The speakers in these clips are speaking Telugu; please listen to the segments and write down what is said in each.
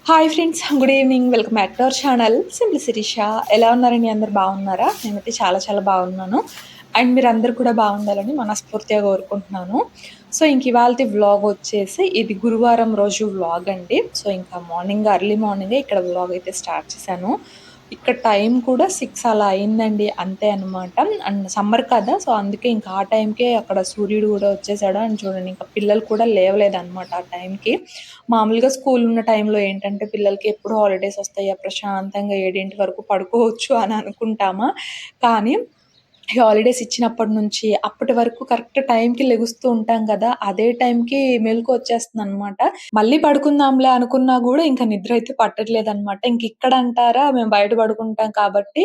Hi friends, good evening. Welcome back to our channel simply Shirisha. ఎలా ఉన్నారండి? అందరు బాగున్నారా? నేనైతే చాలా చాలా బాగున్నాను. అండ్ మీరందరూ కూడా బాగుండాలని మనస్ఫూర్తిగా కోరుకుంటున్నాను. సో, ఇంక ఇవాల్టి వ్లాగ్ వచ్చేసి ఇది గురువారం రోజు వ్లాగ్ అండి. సో, ఇంకా మార్నింగ్ ఎర్లీ మార్నింగే ఇక్కడ వ్లాగ్ అయితే స్టార్ట్ చేశాను. ఇక్కడ టైం కూడా 6 అలా అయిందండి. అంతే అనమాట. అండ్ సమ్మర్ కదా! సో, అందుకే ఇంకా ఆ టైంకే అక్కడ సూర్యుడు గూడా వచ్చేసాడు. అండ్ చూడండి ఇంకా పిల్లలు కూడా లేవలేదనమాట ఆ టైంకి. మామూలుగా స్కూల్ ఉన్న టైంలో ఏంటంటే పిల్లలకి ఎప్పుడు హాలిడేస్ వస్తాయా, ప్రశాంతంగా 7 వరకు పడుకోవచ్చు అని అనుకుంటామా. కానీ ఈ హాలిడేస్ ఇచ్చినప్పటి నుంచి అప్పటి వరకు కరెక్ట్ టైంకి లెగుస్తూ ఉంటాం గదా! అదే టైంకి మెలుకువ వచ్చేస్తుందనమాట. మళ్ళీ పడుకుందాంలే అనుకున్నా గూడా ఇంక నిద్ర అయితే పట్టట్లేదనమాట. ఇంక ఇక్కడ అంటారా, మేము బయట పడుకుంటాం కాబట్టి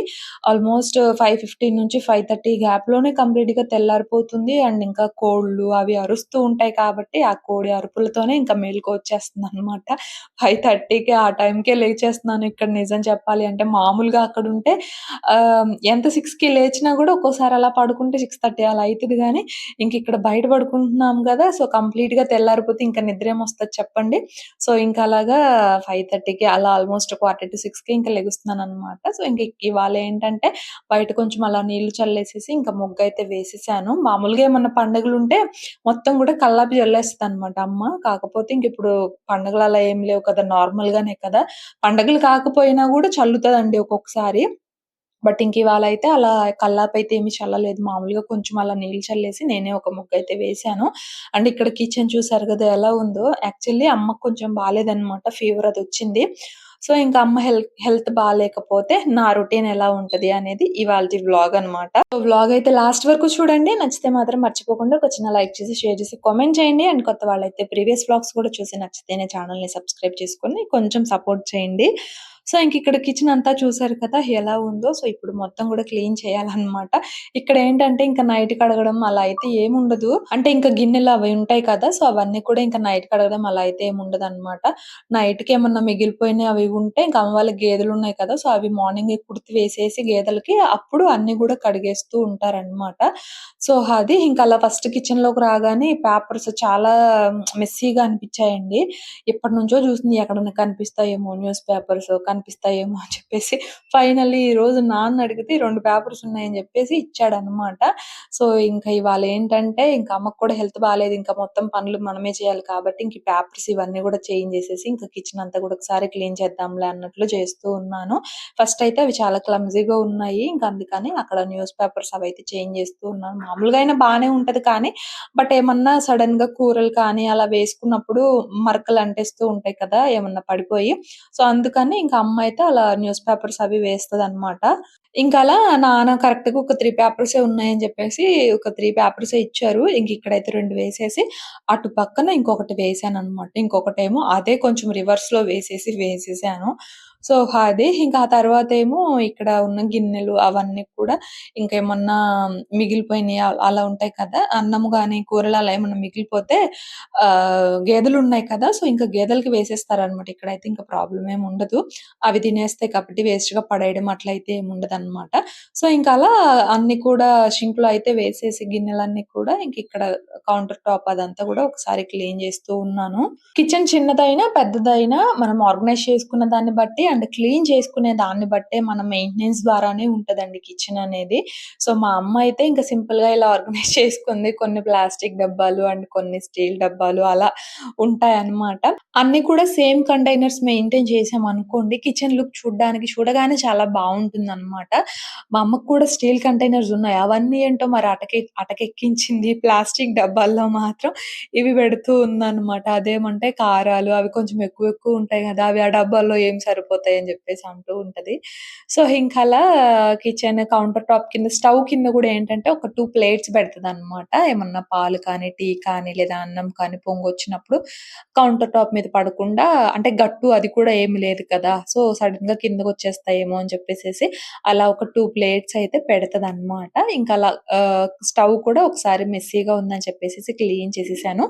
ఆల్మోస్ట్ 5:15-5:30 గ్యాప్‌లోనే కంప్లీట్‌గా తెల్లారిపోతుంది. అండ్ ఇంకా కోళ్ళు అవి అరుస్తూ ఉంటాయి కాబట్టి ఆ కోడి అరుపులతోనే ఇంకా మెలుకువ వచ్చేస్తుందనమాట. 5:30కి ఆ టైంకే లేచేస్తున్నాను ఇక్కడ నిజం చెప్పాలి అంటే. మామూలుగా అక్కడుంటే ఎంత 6కి లేచినా గూడా ఒక్కోసారి అలా పడుకుంటే 6:30 అలా అయితది గానీ, ఇంకిక్కడ బయట పడుకుంటున్నాం గదా! సో, కంప్లీట్‌గా తెల్లారిపోతే ఇంక నిద్రేమొస్తది చెప్పండి. సో, ఇంక అలాగా 5:30కి అలా ఆల్మోస్ట్ 5:45కి ఇంక లెగుస్తున్నాననమాట. సో, ఇంక ఇవాళేంటంటే బయట కొంచెం అలా నీళ్లు చల్లేసేసి ఇంక ముగ్గయితే వేసేసాను. మామూలుగా ఏమన్నా పండుగలుంటే మొత్తం గూడా కల్లాపి జల్లేస్తదనమాట అమ్మ. కాకపోతే ఇంకిప్పుడు పండుగలు అలా ఏం లేవు కదా! నార్మల్‌గానే కదా! పండగలు కాకపోయినా గూడా చల్లుతదండి ఒక్కొక్కసారి. బట్ ఇంకివాళైతే అలా కల్లాపైతే ఏమి చల్లలేదు. మామూలుగా కొంచెం అలా నీళ్ళు చల్లేసి నేనే ఒక ముగ్గయితే వేశాను. అండ్ ఇక్కడ కిచెన్ చూసారు గదా! ఎలా ఉందో. యాక్చువల్లీ అమ్మకి కొంచెం బాలేదనమాట. ఫీవర్ అదొచ్చింది. సో, ఇంకా అమ్మ హెల్త్ బాలేకపోతే నా రొటీన్ ఎలా ఉంటది అనేది ఇవాల్టి వ్లాగ్ అనమాట. సో, వ్లాగ్ అయితే లాస్ట్ వరకు చూడండి. నచ్చితే మాత్రం మర్చిపోకుండా ఒక చిన్న లైక్ చేసి, షేర్ చేసి, కామెంట్ చేయండి. అండ్ కొత్త వాళ్ళైతే ప్రీవియస్ వ్లాగ్స్ కూడా చూసి నచ్చితేనే ఛానెల్‌ని సబ్స్క్రైబ్ చేసుకొని కొంచెం సపోర్ట్ చేయండి. సో, ఇంకిక్కడ కిచెన్ అంతా చూసారు కదా! ఎలా ఉందో. సో, ఇప్పుడు మొత్తం గూడా క్లీన్ చేయాలనమాట. ఇక్కడేంటంటే ఇంక నైట్ కడగడం అలా అయితే ఏముండదు. అంటే ఇంక గిన్నెలు అవి ఉంటాయి కదా! సో, అవన్నీ కూడా ఇంక నైట్ కడగడం అలా అయితే ఏముండదనమాట. నైట్‌కేమన్నా మిగిలిపోయినయి అవి ఉంటే ఇంక అమ్మ వాళ్ళకి గేదెలున్నాయి కదా! సో, అవి మార్నింగే కుడితి వేసేసి గేదెలకి అప్పుడు అన్నీ గూడా కడిగేస్తూ ఉంటారనమాట. సో, అది ఇంక అలా ఫస్ట్ కిచెన్‌లోకి రాగానే ఈ పేపర్స్ చాలా మెస్సీగా అనిపిచ్చాయండి. ఎప్పటినుంచో చూసింది ఎక్కడన్నా కనిపిస్తాయేమో న్యూస్ పేపర్స్ కనిపిస్తాయేమో అని చెప్పేసి ఫైనల్లీ ఈరోజు నాన్నడిగితే 2 పేపర్స్ ఉన్నాయని చెప్పేసి ఇచ్చాడనమాట. సో, ఇంకా ఇవాళేంటంటే ఇంక అమ్మకు కూడా హెల్త్ బాలేదు. ఇంకా మొత్తం పనులు మనమే చేయాలి కాబట్టి ఇంక ఈ పేపర్స్ ఇవన్నీ గూడా చేంజ్ చేసేసి ఇంకా కిచెన్ అంతా గూడా ఒకసారి క్లీన్ చేద్దాంలే అన్నట్లు చేస్తూ ఉన్నాను. ఫస్ట్ అయితే అవి చాలా క్లమ్జీగా ఉన్నాయి. ఇంక అందుకని అక్కడ న్యూస్ పేపర్స్ అవైతే చేంజ్ చేస్తూ ఉన్నాను. మామూలుగా అయినా బానే ఉంటది కానీ బట్ ఏమన్నా సడెన్‌గా కూరలు కానీ అలా వేసుకున్నప్పుడు మరకలు అంటేస్తూ ఉంటాయి కదా! ఏమన్నా పడిపోయి. సో, అందుకని ఇంక అమ్మ అయితే అలా న్యూస్ పేపర్స్ అవి వేస్తదనమాట. ఇంకలా నాన్న కరెక్ట్‌గా ఒక 3 పేపర్సే ఉన్నాయని జెప్పేసి ఒక 3 పేపర్సే ఇచ్చారు. ఇంకిక్కడైతే 2 వేసేసి అటు పక్కన ఇంకొకటి వేశాననమాట. ఇంకొకటేమో అదే కొంచెం రివర్స్‌లో వేసేసాను. సో, అది ఇంకా ఆ తర్వాతేమో ఇక్కడ ఉన్న గిన్నెలు అవన్నీ కూడా ఇంకేమన్నా మిగిలిపోయినయి అలా ఉంటాయి కదా! అన్నము గాని, కూరలు అలా ఏమన్నా మిగిలిపోతే గేదెలున్నాయి కదా! సో, ఇంక గేదెలకి వేసేస్తారనమాట. ఇక్కడైతే ఇంక ప్రాబ్లమ్ ఏమి ఉండదు. అవి తినేస్తాయి కాబట్టి వేస్ట్‌గా పడేయడం అట్లయితే ఏముండదనమాట. సో, ఇంకలా అన్నీ కూడా షింక్‌లో అయితే వేసేసి గిన్నెలన్నీ కూడా ఇంకిక్కడ కౌంటర్ టాప్ అదంతా గూడా ఒకసారి క్లీన్ చేస్తూ ఉన్నాను. కిచెన్ చిన్నదైనా, పెద్దదైనా మనం ఆర్గనైజ్ చేసుకున్న దాన్ని బట్టి అండ్ క్లీన్ చేసుకునే దాన్ని బట్టే మన మెయింటెనెన్స్ ద్వారానే ఉంటదండి కిచెన్ అనేది. సో, మా అమ్మ అయితే ఇంక సింపుల్‌గా ఇలా ఆర్గనైజ్ చేసుకుంది. కొన్ని ప్లాస్టిక్ డబ్బాలు అండ్ కొన్ని స్టీల్ డబ్బాలు అలా ఉంటాయన్నమాట. అన్నీ కూడా సేమ్ కంటైనర్స్ మెయింటైన్ చేశామనుకోండి కిచెన్ లుక్ చూడగానే చాలా బావుంటుందన్నమాట. మా అమ్మకు కూడా స్టీల్ కంటైనర్స్ ఉన్నాయి. అవన్నీ ఏంటో మరి అటకెక్కించింది. ప్లాస్టిక్ డబ్బాల్లో మాత్రం ఇవి పెడుతూ ఉందన్నమాట. అదేమంటే కారాలు అవి కొంచెం ఎక్కువ ఉంటాయి గదా! అవి ఆ డబ్బాల్లో ఏం సరిపోతాయని జెప్పేసి అంటూ ఉంటది. సో, ఇంకలా కిచెన్ కౌంటర్ టాప్ కింద స్టవ్ కింద గూడా ఏంటంటే ఒక 2 ప్లేట్స్ పెడతదనమాట. ఏమన్నా పాలు కానీ, టీ కానీ లేదా అన్నం కానీ పొంగొచ్చినప్పుడు కౌంటర్ టాప్ మీద పడకుండా అంటే గట్టు అది కూడా ఏమి లేదు కదా! సో, సడెన్‌గా కిందకొచ్చేస్తాయేమో అని చెప్పేసేసి అలా ఒక 2 ప్లేట్స్ అయితే పెడతదనమాట. ఇంకలా స్టవ్ కూడా ఒకసారి మెస్సీగా ఉందని చెప్పేసేసి క్లీన్ చేసేసాను.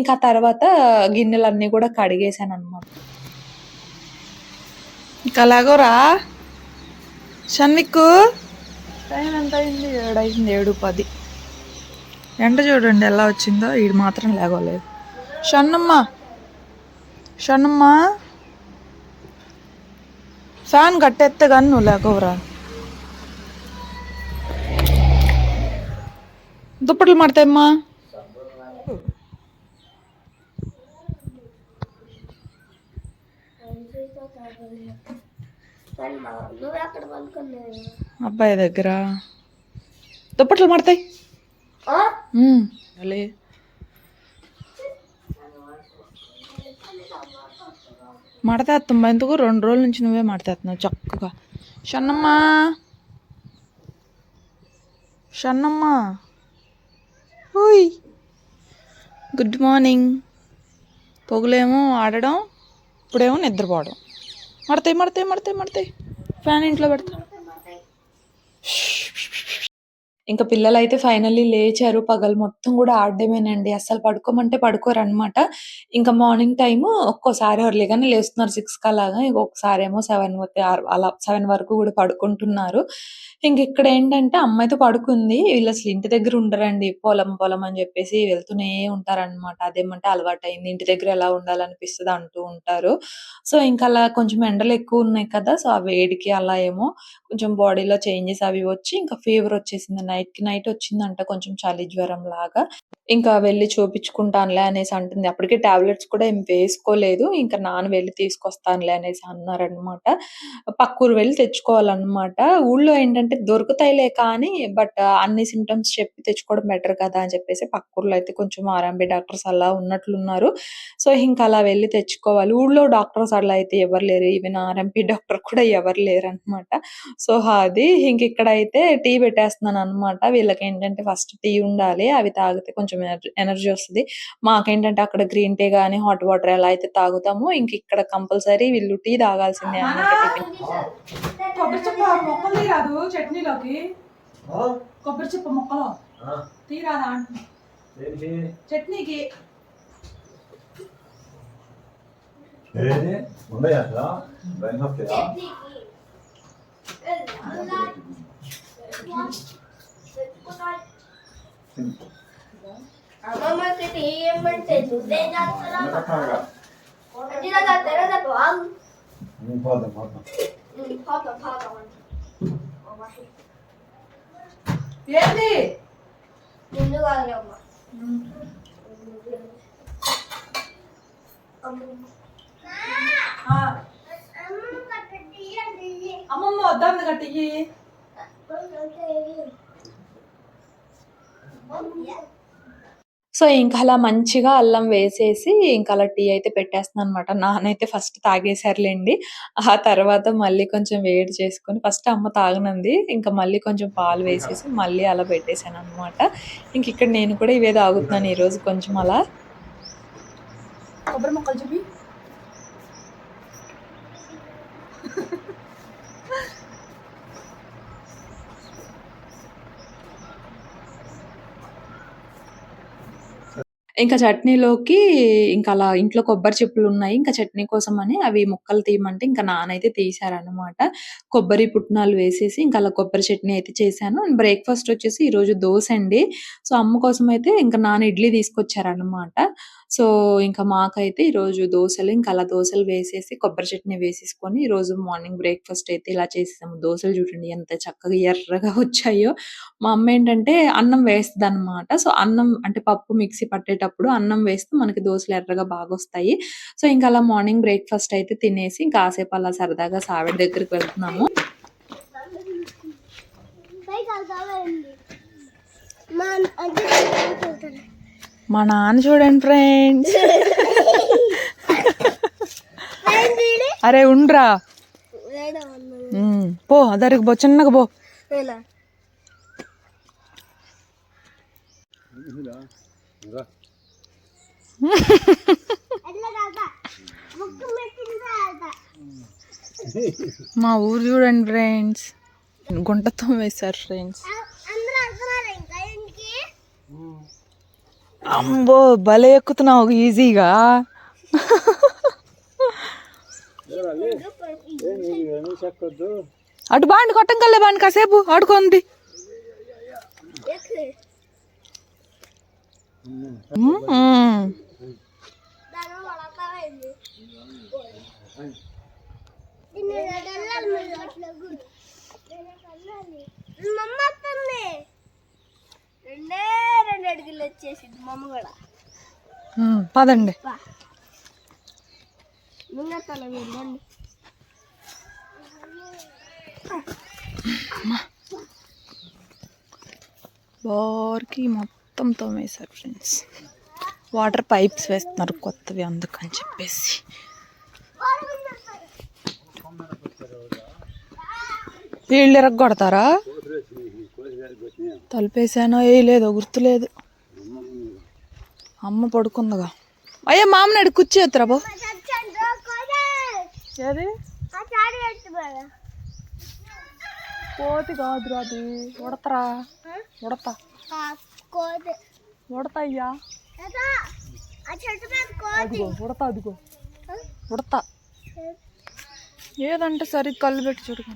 ఇంకా తర్వాత గిన్నెలన్నీ గూడా కడిగేసాననమాట. ఇంకలాగోరా షన్విక్కు టైం ఎంతయింది? 7:10. 7:10. ఎండ చూడండి ఎలా వచ్చిందో. ఈడు మాత్రం లేగలేదు. షన్నమ్మ షన్నమ్మ ఫ్యాన్ కట్టేస్తే కానీ నువ్వు లేకోవరా. దుప్పట్లు మాడతాయమ్మా. అబ్బాయి దగ్గర దుప్పట్లు మాడతాయి. మడతేస్తాం ఎందుకు 2 రోజుల నుంచి నువ్వే మడతేస్తున్నావు చక్కగా. షన్నమ్మా షన్నమ్మా ఓయ్ గుడ్ మార్నింగ్. పొగులేమో ఆడడం, ఇప్పుడేమో నిద్రపోవడం. మడతాయి మడతాయి మడతాయి మడతాయి. ఫ్యాన్ ఇంట్లో పెడతా. ఇంకా పిల్లలైతే ఫైనల్లీ లేచారు. పగలు మొత్తం కూడా ఆడడమేనండి. అస్సలు పడుకోమంటే పడుకోరనమాట. ఇంకా మార్నింగ్ టైము ఒక్కోసారి ఎర్లీగానే లేస్తున్నారు 6కి అలాగా. ఇంకొకసారేమో 7 అలా 7 వరకు కూడా పడుకుంటున్నారు. ఇంకిక్కడేంటంటే అమ్మైతే పడుకుంది. వీళ్ళసలు ఇంటి దగ్గర ఉండరండి. పొలం పొలం అని చెప్పేసి వెళ్తూనే ఉంటారనమాట. అదేమంటే అలవాటయింది. ఇంటి దగ్గర ఎలా ఉండాలనిపిస్తది అంటూ ఉంటారు. సో, ఇంకలా కొంచెం ఎండలెక్కువున్నాయి కదా! సో, ఆ వేడికి అలా ఏమో కొంచెం బాడీలో చేంజెస్ అవి వచ్చి ఇంకా ఫీవర్ వచ్చేసింది. నైట్‌కి నైట్ వచ్చిందంట కొంచెం చలి జ్వరం లాగా. ఇంకా వెళ్లి చూపించుకుంటానులే అనేసి అంటుంది. అప్పటికే టాబ్లెట్స్ కూడా ఏం వేసుకోలేదు. ఇంకా నాన్న వెళ్లి తీసుకొస్తానులే అనేసి అన్నారనమాట. పక్కూరు వెళ్లి తెచ్చుకోవాలనమాట. ఊళ్ళో ఏంటంటే దొరుకుతాయిలే కానీ అన్ని సింప్టమ్స్ చెప్పి తెచ్చుకోవడం బెటర్ కదా! అని చెప్పేసి పక్కూర్లో అయితే కొంచెం ఆర్ఎంపీ డాక్టర్స్ అలా ఉన్నట్లున్నారు. సో, ఇంకలా వెళ్లి తెచ్చుకోవాలి. ఊళ్ళో డాక్టర్స్ అలా అయితే ఎవరు లేరు. ఈవెన్ ఆర్ఎంపీ డాక్టర్ కూడా ఎవరు లేరనమాట. సో, అది ఇంకిక్కడైతే టీ పెట్టేస్తున్నాననమాట. వీళ్ళకేంటంటే ఫస్ట్ టీ ఉండాలి. అవి తాగితే కొంచెం ఎనర్జీ వస్తది. మాకేంటంటే అక్కడ గ్రీన్ టీ గాని, హాట్ వాటర్ ఎలా అయితే తాగుతామో ఇంకిక్కడ కంపల్సరీ వీళ్ళు టీ తాగాల్సిందే అనమాట టిఫిన్. కొబ్బరి చెప్ప మొక్కలు తీరాదు చట్నీలోకి. కొబ్బరి చెప్ప మొక్కలు తీరాదా అంటున్నా చట్నీకి. అమ్మమ్మకి టీ ఏమంటే దుద్దే చేస్తారా అదిలా చేస్తారా చెప్పవా ఏంది ముందు కాదు అమ్మమ్మ వద్దాంది గట్టికి. సో, ఇంకలా మంచిగా అల్లం వేసేసి ఇంకలా టీ అయితే పెట్టేస్తున్నాననమాట. నాన్నయితే ఫస్ట్ తాగేసారులెండి. ఆ తర్వాత మళ్ళీ కొంచెం వేడి చేసుకొని ఫస్ట్ అమ్మ తాగనంది. ఇంకా మళ్ళీ కొంచెం పాలు వేసేసి మళ్ళీ అలా పెట్టేసాననమాట. ఇంకిక్కడ నేను కూడా ఇవే తాగుతున్నాను ఈరోజు కొంచెం అలా. కొబ్బరి మొక్కలు చూపి. ఇంకా చట్నీలోకి ఇంకలా ఇంట్లో కొబ్బరి చిప్పలున్నాయి. ఇంకా చట్నీ కోసమని అవి ముక్కలు తీయమంటే ఇంకా నాన్నయితే తీశారనమాట. కొబ్బరి, పుట్నాలు వేసేసి ఇంకలా కొబ్బరి చట్నీ అయితే చేశాను. బ్రేక్‌ఫాస్ట్ వచ్చేసి ఈరోజు దోసండి. సో, అమ్మ కోసమయితే ఇంక నాన్న ఇడ్లీ తీసుకొచ్చారనమాట. సో, ఇంకా మాకైతే ఈరోజు దోసలు ఇంకలా దోసలు వేసేసి కొబ్బరి చట్నీ వేసేసుకొని ఈరోజు మార్నింగ్ బ్రేక్‌ఫాస్ట్ అయితే ఇలా చేసేసాము. దోసలు చూడండి ఎంత చక్కగా ఎర్రగా వచ్చాయో. మా అమ్మేంటంటే అన్నం వేస్తదనమాట. సో, అన్నం అంటే పప్పు మిక్సీ పట్టేటప్పుడు అన్నం వేస్తే మనకి దోసలు ఎర్రగా బాగొస్తాయి. సో, ఇంకలా మార్నింగ్ బ్రేక్‌ఫాస్ట్ అయితే తినేసి కాసేపు అలా సరదాగా సావిడి దగ్గరికి వెళ్తున్నాము. మా నాన్న చూడండి ఫ్రెండ్స్. అరే ఉండ్రా. పో అదరికి పో చిన్నగా పో. మా ఊరు చూడండి ఫ్రెండ్స్. గుంటతో వేశారు ఫ్రెండ్స్. అమ్మో భలే ఎక్కుతున్నావు ఈజీగా. అటు బాండి కొట్టంకల్లే బాండి కాసేపు ఆడుకోండి. రెండు అడుగులు వచ్చేసింది మా అమ్మ కూడా. పదండి. బార్కి మొత్తం తోమేశారు ఫ్రెండ్స్. వాటర్ పైప్స్ వేస్తున్నారు కొత్తవి, అందుకని చెప్పేసి. వీళ్ళు ఇరగొడతారా? తలుపేసానో వేయలేదో గుర్తులేదు. అమ్మ పడుకుందిగా. అయ్యా మామనాడు కూర్చోతురా బో. ఏది కోతి కాదురా, అది ఉడతరా. ఉడతా ఉడతా అయ్యా, అదిగో ఉడతా, అదిగో ఉడతా. ఏదంటే సరిగ్గా కళ్ళు పెట్టి చూడుకో.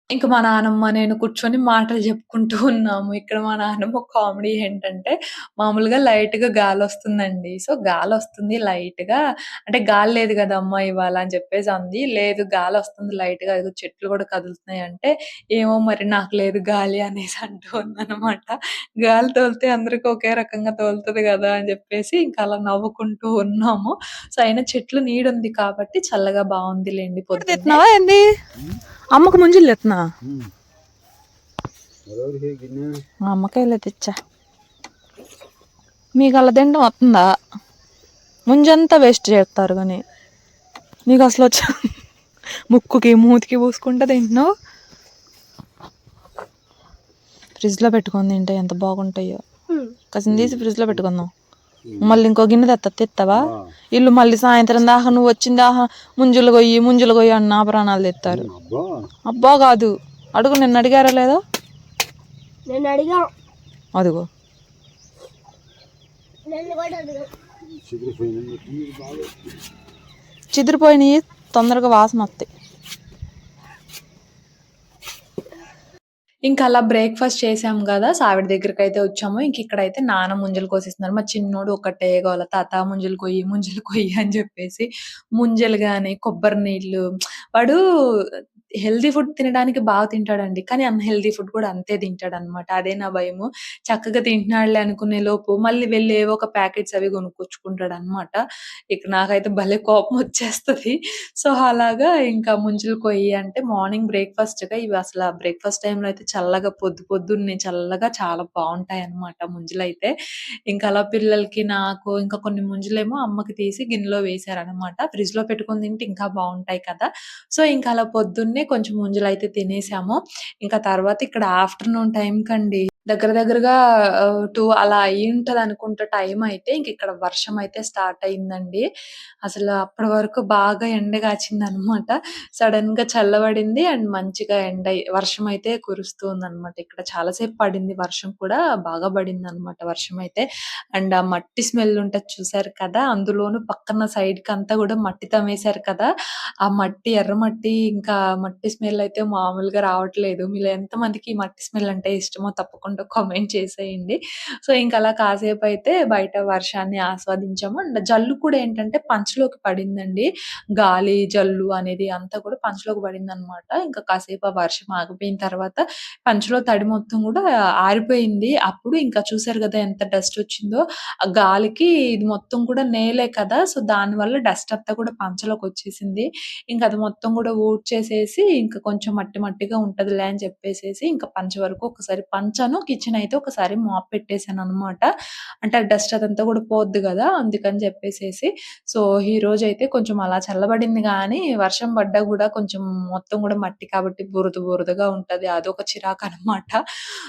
ఇంకా మా నాన్నమ్మ నేను కూర్చొని మాటలు చెప్పుకుంటూ ఉన్నాము. ఇక్కడ మా నాన్నమ్మ కామెడీ ఏంటంటే, మామూలుగా లైట్‌గా గాలొస్తుందండి. సో, గాలొస్తుంది లైట్‌గా. అంటే గాలి లేదు కదమ్మా ఇవాళ అని చెప్పేసి అంది. లేదు గాలొస్తుంది లైట్‌గా, అదిగో చెట్లు కూడా కదులుతున్నాయి అంటే, ఏమో మరి నాకు లేదు గాలి అనేసి అంటూ ఉందనమాట. గాలి తోలితే అందరికి ఒకే రకంగా తోలుతది కదా అని చెప్పేసి ఇంకా అలా నవ్వుకుంటూ ఉన్నాము. సో, అయినా చెట్లు నీడుంది కాబట్టి చల్లగా బావుందిలెండి పొద్దున్నే. తెస్తున్నావా ఏంది? అమ్మకు ముంజులు తెస్తున్నా. అమ్మకాయలే తెచ్చా. మీకు అలా తినడం వస్తుందా? ముంజంతా వేస్ట్ చేస్తారు కానీ నీకు అసలు వచ్చా? ముక్కుకి మూతికి పూసుకుంటే తింటున్నావు. ఫ్రిడ్జ్లో పెట్టుకొని తింటే ఎంత బాగుంటాయో. కాసిన తీసి ఫ్రిడ్జ్లో పెట్టుకుందాం. మళ్ళీ ఇంకో గిన్నె తెస్తావా? ఇల్లు మళ్ళీ సాయంత్రం దాకా నువ్వు వచ్చిన దాకా ముంజులు కొయ్యి అన్న ప్రాణాలు తెస్తారు. అబ్బా కాదు, అడుగు. నిన్ను అడిగారా లేదో? నేను అడిగా. అదిగో చిదిరిపోయినాయి, తొందరగా వాసన వస్తాయి. ఇంకా అలా బ్రేక్‌ఫాస్ట్ చేసాం గదా! సో, ఆవిడ దగ్గరికైతే వచ్చాము. ఇంక ఇక్కడైతే నాన్న ముంజలు కోసిస్తున్నారు. మా చిన్నోడు ఒకటే గోల, తాత ముంజలు కొయ్యి అని చెప్పేసి. ముంజలు గాని, కొబ్బరి నీళ్ళు. వాడు హెల్తీ ఫుడ్ తినడానికి బాగా తింటాడండి. కానీ అన్‌హెల్తీ ఫుడ్ కూడా అంతే తింటాడనమాట. అదే నా భయము. చక్కగా తింటున్నాడులే అనుకునే లోపు మళ్ళీ వెళ్ళి ఏవో ఒక ప్యాకెట్స్ అవి కొనుక్కొచ్చుకుంటాడనమాట. ఇక నాకైతే భలే కోపం వచ్చేస్తది. సో, అలాగా ఇంకా ముంజలు కొయ్యి అంటే మార్నింగ్ బ్రేక్‌ఫాస్ట్‌గా ఇవి అసల బ్రేక్‌ఫాస్ట్ టైమ్‌లో అయితే చల్లగా పొద్దున్నే చల్లగా చాలా బావుంటాయన్నమాట ముంజలైతే. ఇంకా అలా పిల్లలకి, నాకు ఇంకా కొన్ని ముంజలేమో అమ్మకి తీసి గిన్నెలో వేశారనమాట. ఫ్రిడ్జ్‌లో పెట్టుకొని తింటే ఇంకా బావుంటాయి కదా! సో, ఇంకా అలా పొద్దున్నే కొంచెం ముంజలైతే తినేసాము. ఇంకా తర్వాత ఇక్కడ ఆఫ్టర్‌నూన్ టైమ్‌కండి దగ్గర దగ్గరగా 2 అలా అయ్యుంటదనుకుంటా టైమయితే. ఇంకిక్కడ వర్షమయితే స్టార్ట్ అయిందండి. అసలు అప్పటి వరకు బాగా ఎండ గాచిందనమాట. సడెన్‌గా చల్లబడింది అండ్ మంచిగా వర్షమయితే కురుస్తూ ఉందనమాట. ఇక్కడ చాలా సేపు పడింది వర్షం కూడా. బాగా పడిందనమాట వర్షమయితే. అండ్ ఆ మట్టి స్మెల్ ఉంటది చూసారు కదా! అందులోనూ పక్కన సైడ్‌కంతా గూడా మట్టి తవ్వేశారు కదా! ఆ మట్టి, ఎర్ర మట్టి ఇంకా మట్టి స్మెల్ అయితే మామూలుగా రావట్లేదు. మీలో ఎంతమందికి ఈ మట్టి స్మెల్ అంటే ఇష్టమో తప్పకుండా కామెంట్ చేసేయండి. సో, ఇంకలా కాసేపయితే బయట వర్షాన్ని ఆస్వాదించాము. అండ్ జల్లు కూడా ఏంటంటే పంచలోకి పడిందండి. గాలి, జల్లు అనేది అంతా కూడా పంచలోకి పడిందనమాట. ఇంకా కాసేపు ఆ వర్షం ఆగిపోయిన తర్వాత పంచలో తడి మొత్తం గూడా ఆరిపోయింది. అప్పుడు ఇంకా చూసారు గదా! ఎంత డస్టొచ్చిందో. ఆ గాలికి ఇది మొత్తం కూడా నేలే కదా! సో, దానివల్ల డస్ట్ అంతా కూడా పంచలోకొచ్చేసింది. ఇంక అది మొత్తం గూడా ఊడ్చేసేసి ఇంక కొంచెం మట్టి మట్టిగా ఉంటదిలే అని చెప్పేసేసి ఇంక పంచ వరకు ఒకసారి పంచను, కిచెన్ అయితే ఒకసారి మాప్ పెట్టేసాననమాట. అంటే ఆ డస్ట్ అదంతా గూడా పోద్ది గదా! అందుకని చెప్పేసేసి. సో, ఈరోజైతే కొంచెం అలా చల్లబడింది గానీ, వర్షం పడ్డా గూడా కొంచెం మొత్తం గూడా మట్టి కాబట్టి బురద బురదగా ఉంటది. అదొక చిరాకనమాట.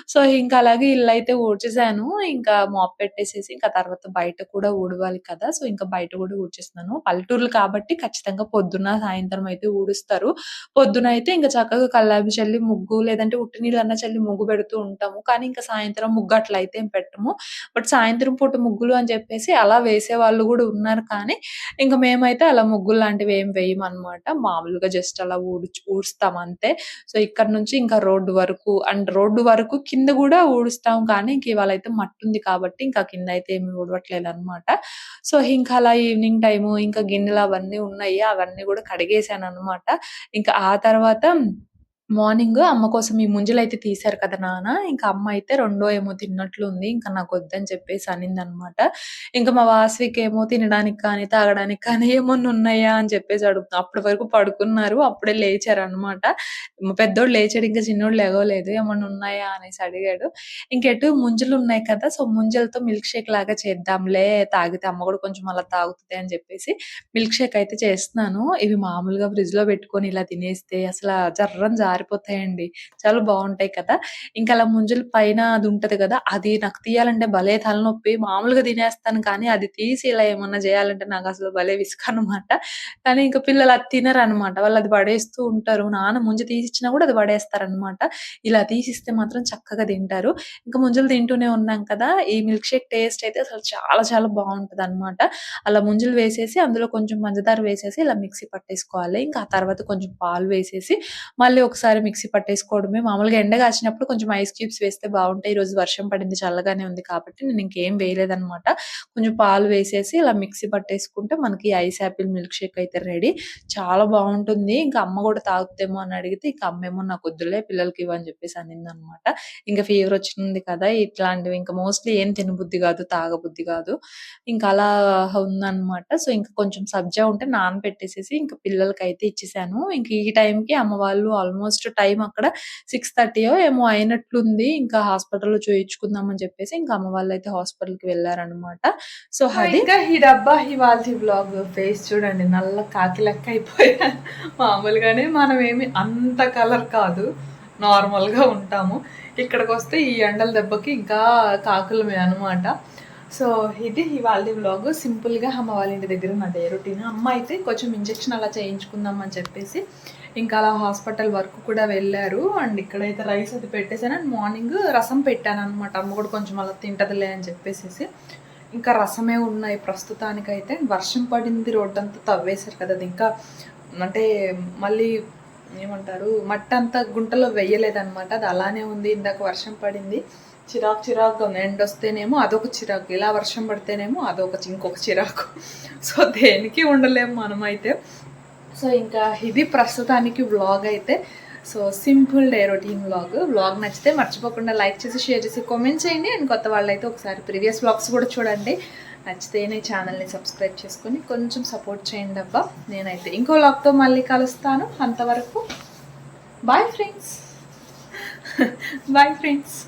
సో, ఇంక అలాగే ఇల్లయితే ఊడ్చేసాను. ఇంకా మాప్ పెట్టేసేసి ఇంకా తర్వాత బయట కూడా ఊడవాలి కదా! సో, ఇంకా బయట గూడా ఊడ్చేస్తున్నాను. పల్లెటూర్లు కాబట్టి ఖచ్చితంగా పొద్దున్న, సాయంత్రం అయితే ఊడుస్తారు. పొద్దునయితే ఇంక చక్కగా కల్లాపి చల్లి ముగ్గు లేదంటే ఉట్టి నీళ్ళన్నా చల్లి ముగ్గు పెడుతూ ఉంటాము. కానీ కానీ ఇంకా సాయంత్రం ముగ్గు అట్లా అయితే ఏం పెట్టము. బట్ సాయంత్రం పూట ముగ్గులు అని చెప్పేసి అలా వేసేవాళ్ళు కూడా ఉన్నారు. కానీ ఇంకా మేమైతే అలా ముగ్గులు లాంటివి ఏం వేయమన్నమాట. మామూలుగా జస్ట్ అలా ఊడుస్తాం అంతే. సో ఇక్కడ నుంచి ఇంకా రోడ్డు వరకు అండ్ రోడ్డు వరకు కింద కూడా ఊడుస్తాం. కానీ ఇంక ఇవాళ అయితే మట్టి ఉంది కాబట్టి ఇంకా కింద అయితే ఏమి ఊడవట్లేదు అనమాట. సో ఇంకా అలా ఈవినింగ్ టైము ఇంకా గిన్నెలు అవన్నీ ఉన్నాయి, అవన్నీ కూడా కడిగేసాను అనమాట. ఇంకా ఆ తర్వాత మార్నింగ్ అమ్మ కోసం ఈ ముంజలైతే తీశారు కదా నాన్న. ఇంకా అమ్మ అయితే రెండో ఏమో తిన్నట్లుంది. ఇంకా నాకొద్దని చెప్పేసి అనిందనమాట. ఇంకా మా వాసవికేమో తినడానికి కానీ, తాగడానికి కానీ ఏమన్నా ఉన్నాయా అని చెప్పేసి అడుగుతున్నా. అప్పటి వరకు పడుకున్నారు. అప్పుడే లేచారనమాట. పెద్దోడు లేచాడు. ఇంకా చిన్నోడు లెగవలేదు. ఏమన్నా ఉన్నాయా అనేసి అడిగాడు. ఇంకెటు ముంజలున్నాయి కదా! సో, ముంజలతో మిల్క్ షేక్ లాగా చేద్దాంలే, తాగితే అమ్మ కూడా కొంచెం అలా తాగుతది అని చెప్పేసి మిల్క్ షేక్ అయితే చేస్తున్నాను. ఇవి మామూలుగా ఫ్రిడ్జ్‌లో పెట్టుకొని ఇలా తినేస్తే అసల జర్రని జారిపోతాయండి. చాలా బావుంటాయి కదా! ఇంకా అలా ముంజలు పైన అది ఉంటది కదా! అది నాకు తీయాలంటే భలే తలనొప్పి. మామూలుగా తినేస్తాను కానీ అది తీసి ఇలా ఏమన్నా చేయాలంటే నాకసలు భలే విసుగనమాట. కానీ ఇంక పిల్లలు అది తినరనమాట. వాళ్ళు అది పడేస్తూ ఉంటారు. నాన్న ముంజ తీసిచ్చినా కూడా అది పడేస్తారనమాట. ఇలా తీసిస్తే మాత్రం చక్కగా తింటారు. ఇంకా ముంజలు తింటూనే ఉన్నాం కదా! ఈ మిల్క్ షేక్ టేస్ట్ అయితే అసలు చాలా చాలా బావుంటదనమాట. అలా ముంజలు వేసేసి అందులో కొంచెం పంచదార వేసేసి ఇలా మిక్సీ పట్టేసుకోవాలి. ఇంకా ఆ తర్వాత కొంచెం పాలు వేసేసి మళ్ళీ ఒకసారి మిక్సీ పట్టేసుకోవడమే. మామూలుగా ఎండ కాచినప్పుడు కొంచెం ఐస్ క్యూబ్స్ వేస్తే బావుంటాయి. ఈరోజు వర్షం పడింది, చల్లగానే ఉంది కాబట్టి నేను ఇంకేం వేయలేదనమాట. కొంచెం పాలు వేసేసి ఇలా మిక్సీ పట్టేసుకుంటే మనకి ఐస్ యాపిల్ మిల్క్ షేక్ అయితే రెడీ. చాలా బావుంటుంది. ఇంకా అమ్మ కూడా తాగుతేమో అని అడిగితే ఇంక అమ్మేమో నాకొద్దులే పిల్లలకి ఇవ్వు అని చెప్పేసి అనిందనమాట. ఇంకా ఫీవర్ వచ్చింది కదా! ఇట్లాంటివి ఇంకా మోస్ట్‌లీ ఏం తినబుద్ధి కాదు, తాగబుద్ధి కాదు. ఇంకా అలా ఉందనమాట. సో, ఇంక కొంచెం సబ్జా ఉంటే నానబెట్టేసేసి ఇంక పిల్లలకైతే ఇచ్చేసాను. ఇంక ఈ టైంకి అమ్మ వాళ్ళు ఆల్మోస్ట్ టైం అక్కడ 6:30 ఏమో అయినట్లుంది. ఇంకా హాస్పిటల్‌లో చూయించుకుందామని చెప్పేసి ఇంకా అమ్మ వాళ్ళైతే హాస్పిటల్‌కి వెళ్లారనమాట. సో, అది ఇంకా ఈ డబ్బా ఇవాల్టి వ్లాగ్. ఫేస్ చూడండి నల్ల కాకి లెక్క అయిపోయా. మామూలుగానే మనమేమి అంత కలర్ కాదు, నార్మల్‌గా ఉంటాము. ఇక్కడికొస్తే ఈ ఎండల దెబ్బకి ఇంకా కాకులమే అనమాట. సో, ఇది ఇవాల్టి వ్లాగ్. సింపుల్‌గా అమ్మ వాళ్ళ ఇంటి దగ్గర నా డే రొటీన్. అమ్మ అయితే కొంచెం ఇంజెక్షన్ అలా చేయించుకుందాం అని చెప్పేసి ఇంకా అలా హాస్పిటల్ వరకు కూడా వెళ్ళారు. అండ్ ఇక్కడైతే రైస్ అది పెట్టేసాను. అండ్ మార్నింగ్ రసం పెట్టాననమాట. అమ్మ కూడా కొంచెం అలా తింటదిలే అని చెప్పేసేసి. ఇంకా రసమే ఉన్నాయి ప్రస్తుతానికైతే. వర్షం పడింది, రోడ్డంతా తవ్వేశారు కదా! అది ఇంకా అంటే మళ్ళీ ఏమంటారు మట్టంతా గుంటలో వెయ్యలేదనమాట. అది అలానే ఉంది. ఇందాక వర్షం పడింది, చిరాకుగా ఉంది. ఎండ వస్తేనేమో అదొక చిరాకు, ఇలా వర్షం పడితేనేమో ఇంకొక చిరాకు. సో, దేనికి ఉండలేము మనమైతే. సో, ఇంకా ఇది ప్రస్తుతానికి వ్లాగ్ అయితే. So, simple day routine vlog నచ్చితే మర్చిపోకుండా లైక్ చేసి, షేర్ చేసి, కామెంట్ చేయండి. అండ్ కొత్త వాళ్ళైతే ఒకసారి ప్రీవియస్ వ్లాగ్స్ కూడా చూడండి. నచ్చితేనే ఛానల్ని సబ్స్క్రైబ్ చేసుకొని కొంచెం సపోర్ట్ చేయండి అబ్బా. నేనైతే ఇంకో వ్లాగ్తో మళ్ళీ కలుస్తాను. అంతవరకు బాయ్ ఫ్రెండ్స్. Bye friends.